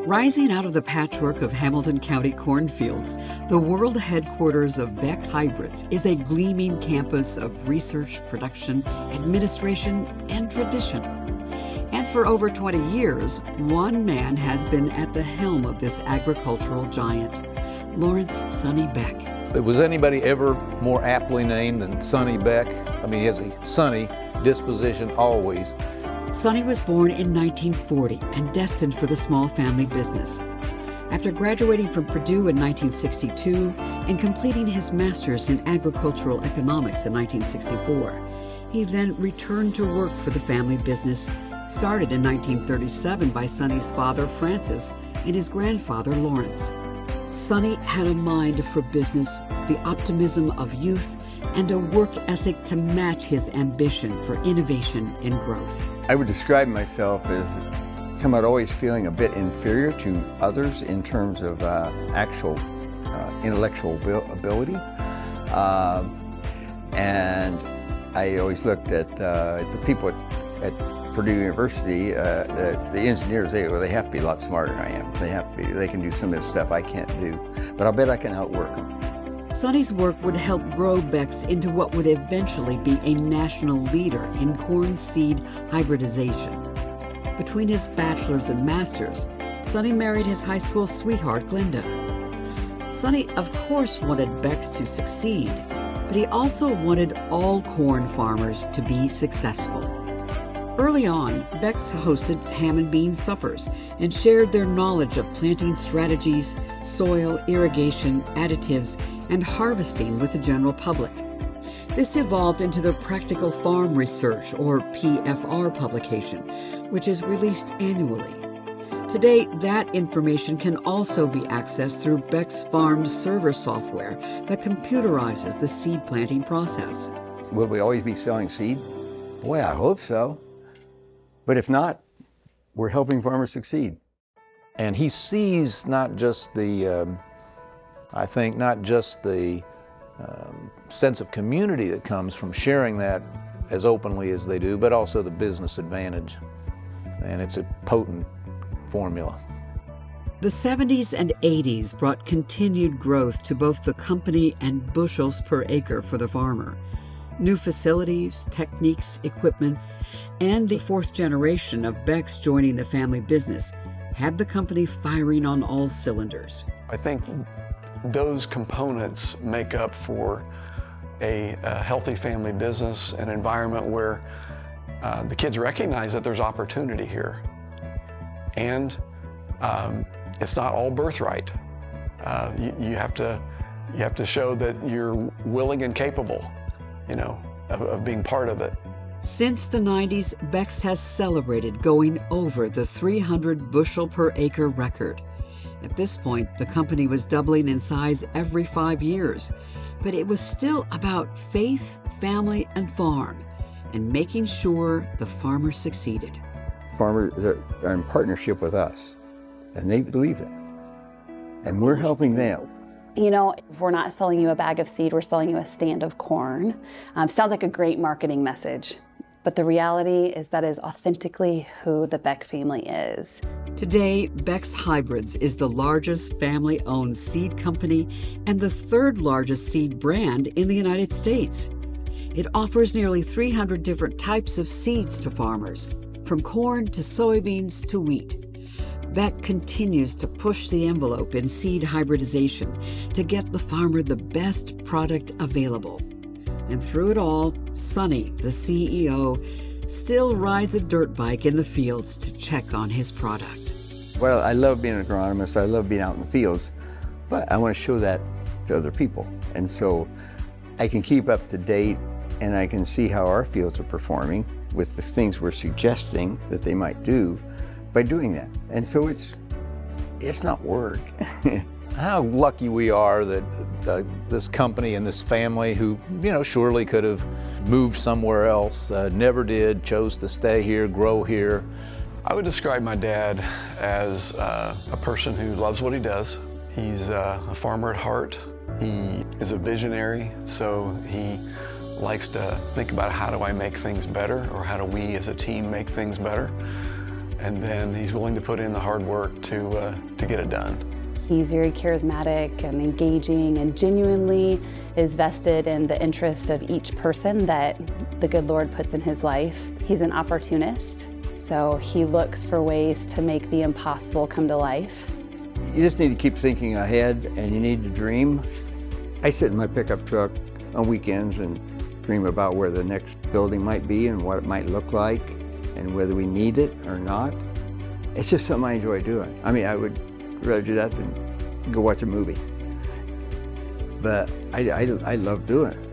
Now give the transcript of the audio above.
Rising out of the patchwork of Hamilton County cornfields, the world headquarters of Beck's Hybrids is a gleaming campus of research, production, administration, and tradition. And for over 20 years, one man has been at the helm of this agricultural giant, Lawrence Sonny Beck. Was anybody ever more aptly named than Sonny Beck? I mean, he has a sunny disposition always. Sonny was born in 1940 and destined for the small family business. After graduating from Purdue in 1962 and completing his master's in agricultural economics in 1964, he then returned to work for the family business, started in 1937 by Sonny's father, Francis, and his grandfather, Lawrence. Sonny had a mind for business, the optimism of youth, and a work ethic to match his ambition for innovation and growth. I would describe myself as somewhat always feeling a bit inferior to others in terms of actual intellectual ability. And I always looked at the people at Purdue University, the engineers, they have to be a lot smarter than I am. They can do some of the stuff I can't do, but I'll bet I can outwork them. Sonny's work would help grow Beck's into what would eventually be a national leader in corn seed hybridization. Between his bachelor's and master's, Sonny married his high school sweetheart, Glenda. Sonny, of course, wanted Beck's to succeed, but he also wanted all corn farmers to be successful. Early on, Beck's hosted ham and bean suppers and shared their knowledge of planting strategies, soil, irrigation, additives, and harvesting with the general public. This evolved into the Practical Farm Research, or PFR, publication, which is released annually. Today, that information can also be accessed through Beck's Farm server software that computerizes the seed planting process. Will we always be selling seed? Boy, I hope so. But if not, we're helping farmers succeed. And he sees not just the, not just the sense of community that comes from sharing that as openly as they do, but also the business advantage. And it's a potent formula. The 70s and 80s brought continued growth to both the company and bushels per acre for the farmer. New facilities, techniques, equipment, and the fourth generation of Beck's joining the family business had the company firing on all cylinders. I think those components make up for a healthy family business, an environment where the kids recognize that there's opportunity here. And it's not all birthright. You have to show that you're willing and capable, of being part of it. Since the 90s, Beck's has celebrated going over the 300 bushel per acre record. At this point, the company was doubling in size every 5 years, but it was still about faith, family, and farm, and making sure the farmers succeeded. Farmers are in partnership with us, and they believe it, and we're helping them. We're not selling you a bag of seed, we're selling you a stand of corn. Sounds like a great marketing message, but the reality is that is authentically who the Beck family is. Today, Beck's Hybrids is the largest family-owned seed company and the third largest seed brand in the United States. It offers nearly 300 different types of seeds to farmers, from corn to soybeans to wheat. Beck continues to push the envelope in seed hybridization to get the farmer the best product available. And through it all, Sonny, the CEO, still rides a dirt bike in the fields to check on his product. Well, I love being an agronomist, I love being out in the fields, but I want to show that to other people. And so I can keep up to date and I can see how our fields are performing with the things we're suggesting that they might do by doing that. And so it's not work. How lucky we are that this company and this family who, surely could have moved somewhere else, never did, chose to stay here, grow here. I would describe my dad as a person who loves what he does. He's a farmer at heart. He is a visionary, so he likes to think about how do I make things better, or how do we as a team make things better. and then he's willing to put in the hard work to get it done. He's very charismatic and engaging and genuinely is vested in the interest of each person that the good Lord puts in his life. He's an opportunist, so he looks for ways to make the impossible come to life. You just need to keep thinking ahead, and you need to dream. I sit in my pickup truck on weekends and dream about where the next building might be and what it might look like and whether we need it or not. It's just something I enjoy doing. I mean, I would rather do that than go watch a movie. But I love doing it.